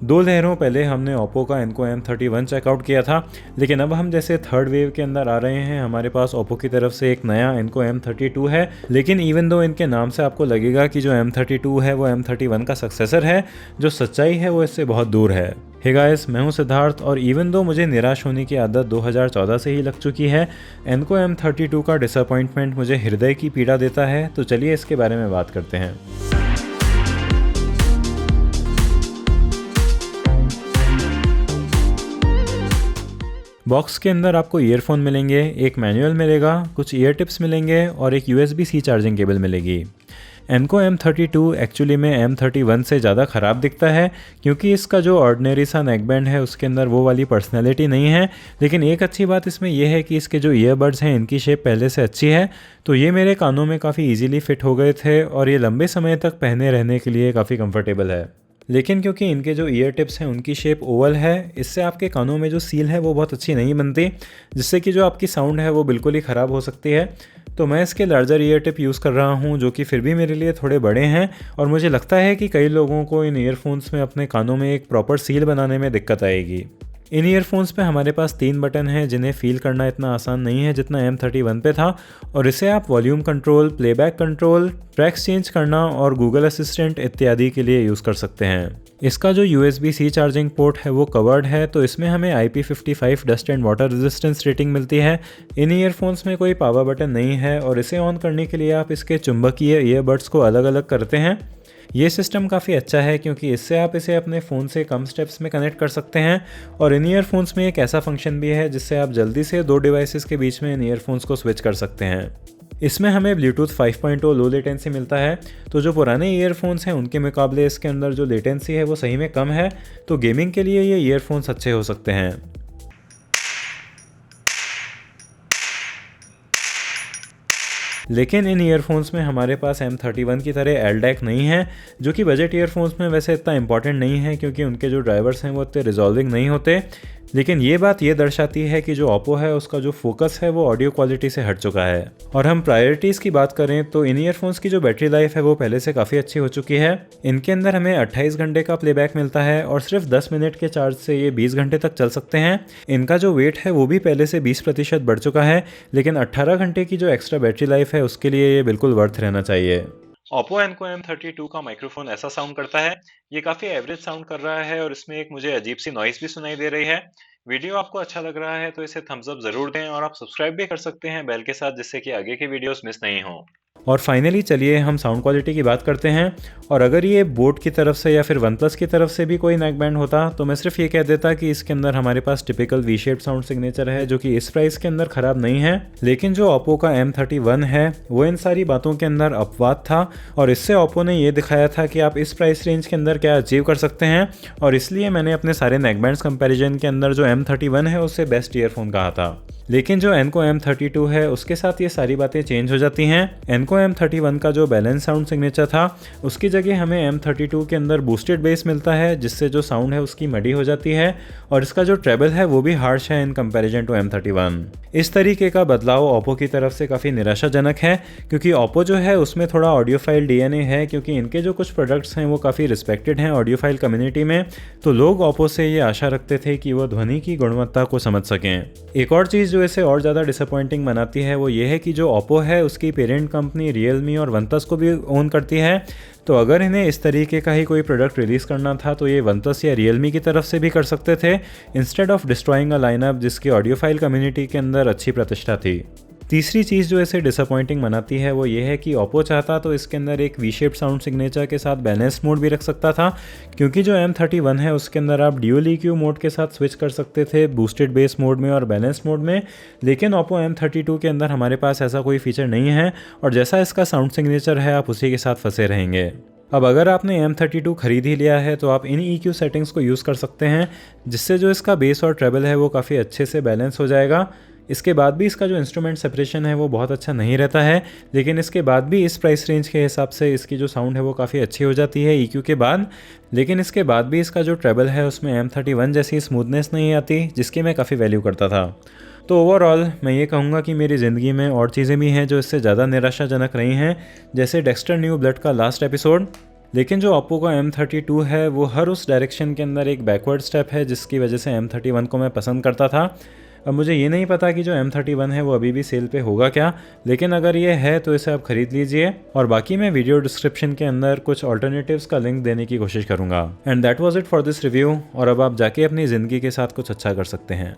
2 लहरों पहले हमने ओप्पो का एनको M31 चेकआउट किया था, लेकिन अब हम जैसे थर्ड वेव के अंदर आ रहे हैं, हमारे पास ओप्पो की तरफ से एक नया एनको M32 है। लेकिन इवन दो इनके नाम से आपको लगेगा कि जो M32 है वो M31 का सक्सेसर है, जो सच्चाई है वो इससे बहुत दूर है। हे गाइस, मैं हूं सिद्धार्थ और इवन दो मुझे निराश होने की आदत 2014 से ही लग चुकी है, एनको M32 का डिसअपॉइंटमेंट मुझे हृदय की पीड़ा देता है। तो चलिए इसके बारे में बात करते हैं। बॉक्स के अंदर आपको ईयरफोन मिलेंगे, एक मैनुअल मिलेगा, कुछ ईयर टिप्स मिलेंगे और एक USB-C चार्जिंग केबल मिलेगी। एनको M32 एक्चुअली में M31 से ज़्यादा ख़राब दिखता है, क्योंकि इसका जो ऑर्डिनरी सा नेकबैंड है उसके अंदर वो वाली पर्सनैलिटी नहीं है। लेकिन एक अच्छी बात इसमें यह है कि इसके जो ईयरबड्स हैं इनकी शेप पहले से अच्छी है, तो ये मेरे कानों में काफ़ी ईजीली फिट हो गए थे और ये लंबे समय तक पहने रहने के लिए काफ़ी कंफर्टेबल है। लेकिन क्योंकि इनके जो ईयर टिप्स हैं उनकी शेप ओवल है, इससे आपके कानों में जो सील है वो बहुत अच्छी नहीं बनती, जिससे कि जो आपकी साउंड है वो बिल्कुल ही ख़राब हो सकती है। तो मैं इसके लार्जर ईयर टिप यूज़ कर रहा हूँ, जो कि फिर भी मेरे लिए थोड़े बड़े हैं और मुझे लगता है कि कई लोगों को इन ईयरफोन्स में अपने कानों में एक प्रॉपर सील बनाने में दिक्कत आएगी। इन ईयरफोन्स पे हमारे पास 3 बटन हैं, जिन्हें फील करना इतना आसान नहीं है जितना M31 पे था, और इसे आप volume control, playback control, tracks change करना और गूगल असिस्टेंट इत्यादि के लिए यूज़ कर सकते हैं। इसका जो USB-C चार्जिंग पोर्ट है वो कवर्ड है, तो इसमें हमें IP55 dust and water resistance rating मिलती है। इन ईयरफोन्स में कोई पावर बटन नहीं है और इसे ऑन करने के लिए आप इसके चुंबकीय ईयरबड्स को अलग अलग करते हैं। ये सिस्टम काफ़ी अच्छा है, क्योंकि इससे आप इसे अपने फ़ोन से कम स्टेप्स में कनेक्ट कर सकते हैं। और इन ईयरफोन्स में एक ऐसा फंक्शन भी है जिससे आप जल्दी से 2 डिवाइसेस के बीच में इन ईयरफोन्स को स्विच कर सकते हैं। इसमें हमें ब्लूटूथ 5.0 लो लेटेंसी मिलता है, तो जो पुराने ईयरफोन्स हैं उनके मुकाबले इसके अंदर जो लेटेंसी है वो सही में कम है, तो गेमिंग के लिए ये ईयरफोन्स अच्छे हो सकते हैं। लेकिन इन ईयरफोन्स में हमारे पास M31 की तरह LDAC नहीं है, जो कि बजट ईयरफोन्स में वैसे इतना इंपॉर्टेंट नहीं है, क्योंकि उनके जो ड्राइवर्स हैं वो इतने रिजॉल्विंग नहीं होते। लेकिन ये बात ये दर्शाती है कि जो ओप्पो है उसका जो फोकस है वो ऑडियो क्वालिटी से हट चुका है। और हम प्रायोरिटीज़ की बात करें तो इन ईयरफोन्स की जो बैटरी लाइफ है वो पहले से काफ़ी अच्छी हो चुकी है। इनके अंदर हमें 28 घंटे का प्लेबैक मिलता है और सिर्फ 10 मिनट के चार्ज से ये 20 घंटे तक चल सकते हैं। इनका जो वेट है वो भी पहले से 20% बढ़ चुका है, लेकिन 18 घंटे की जो एक्स्ट्रा बैटरी लाइफ है उसके लिए ये बिल्कुल वर्थ रहना चाहिए। ओप्पो एनको M32 का माइक्रोफोन ऐसा साउंड करता है, ये काफ़ी एवरेज साउंड कर रहा है और इसमें एक मुझे अजीब सी नॉइस भी सुनाई दे रही है। वीडियो आपको अच्छा लग रहा है तो इसे थम्स अप ज़रूर दें और आप सब्सक्राइब भी कर सकते हैं बेल के साथ, जिससे कि आगे के वीडियोस मिस नहीं हो। और फाइनली चलिए हम साउंड क्वालिटी की बात करते हैं। और अगर ये बोट की तरफ से या फिर OnePlus की तरफ से भी कोई नेक बैंड होता तो मैं सिर्फ ये कह देता कि इसके अंदर हमारे पास typical V shaped sound signature है, जो कि इस प्राइस के अंदर ख़राब नहीं है। लेकिन जो ओप्पो का M31 है वो इन सारी बातों के अंदर अपवाद था, और इससे ओप्पो ने ये दिखाया था कि आप इस प्राइस रेंज के अंदर क्या अचीव कर सकते हैं। और इसलिए मैंने अपने सारे नेक बैंड्स कंपेरिजन के अंदर जो M31 है उससे बेस्ट ईयरफोन कहा था। लेकिन जो एनको M32 है उसके साथ ये सारी बातें चेंज हो जाती हैं। एनको M31 का जो बैलेंस साउंड सिग्नेचर था उसकी जगह हमें M32 के अंदर बूस्टेड बेस मिलता है, जिससे जो साउंड है उसकी मडी हो जाती है, और इसका जो ट्रेबल है वो भी हार्श है इन कंपैरिजन टू M31। इस तरीके का बदलाव ओप्पो की तरफ से काफ़ी निराशाजनक है, क्योंकि ओप्पो जो है उसमें थोड़ा ऑडियोफाइल DNA है, क्योंकि इनके जो कुछ प्रोडक्ट्स हैं वो काफ़ी रिस्पेक्टेड हैं ऑडियोफाइल कम्युनिटी में। तो लोग ओप्पो से ये आशा रखते थे कि वो ध्वनि की गुणवत्ता को समझ सकें। एक और चीज़ जो इसे और ज़्यादा डिसअपॉइंटिंग बनाती है वो ये है कि जो ओप्पो है उसकी पेरेंट कंपनी रियलमी और OnePlus को भी ओन करती है। तो अगर इन्हें इस तरीके का ही कोई प्रोडक्ट रिलीज़ करना था तो ये OnePlus या रियलमी की तरफ से भी कर सकते थे, instead of destroying a lineup जिसकी ऑडियोफाइल कम्युनिटी के अंदर अच्छी प्रतिष्ठा थी। तीसरी चीज़ जो इसे डिसअपॉइंटिंग बनाती है वो ये है कि ओप्पो चाहता तो इसके अंदर एक वी शेप्ड साउंड सिग्नेचर के साथ बैलेंस मोड भी रख सकता था, क्योंकि जो M31 है उसके अंदर आप ड्यूल EQ मोड के साथ स्विच कर सकते थे बूस्टेड बेस मोड में और बैलेंस मोड में। लेकिन ओप्पो M32 के अंदर हमारे पास ऐसा कोई फीचर नहीं है, और जैसा इसका साउंड सिग्नेचर है आप उसी के साथ फंसे रहेंगे। अब अगर आपने M32 खरीद ही लिया है तो आप इन EQ सेटिंग्स को यूज़ कर सकते हैं, जिससे जो इसका बेस और ट्रेबल है वो काफ़ी अच्छे से बैलेंस हो जाएगा। इसके बाद भी इसका जो इंस्ट्रूमेंट सेपरेशन है वो बहुत अच्छा नहीं रहता है, लेकिन इसके बाद भी इस प्राइस रेंज के हिसाब से इसकी जो साउंड है वो काफ़ी अच्छी हो जाती है EQ के बाद। लेकिन इसके बाद भी इसका जो ट्रेबल है उसमें M31 जैसी स्मूथनेस नहीं आती, जिसकी मैं काफ़ी वैल्यू करता था। तो ओवरऑल मैं ये कहूँगा कि मेरी ज़िंदगी में और चीज़ें भी हैं जो इससे ज़्यादा निराशाजनक रही हैं, जैसे डेक्स्टर न्यू ब्लड का लास्ट एपिसोड। लेकिन जो ओप्पो का M32 है वो हर उस डायरेक्शन के अंदर एक बैकवर्ड स्टेप है जिसकी वजह से M31 को मैं पसंद करता था। अब मुझे ये नहीं पता कि जो M31 है वो अभी भी सेल पे होगा क्या, लेकिन अगर ये है तो इसे आप ख़रीद लीजिए, और बाकी मैं वीडियो डिस्क्रिप्शन के अंदर कुछ ऑल्टरनेटिव्स का लिंक देने की कोशिश करूँगा। And that was it for this review, और अब आप जाके अपनी ज़िंदगी के साथ कुछ अच्छा कर सकते हैं।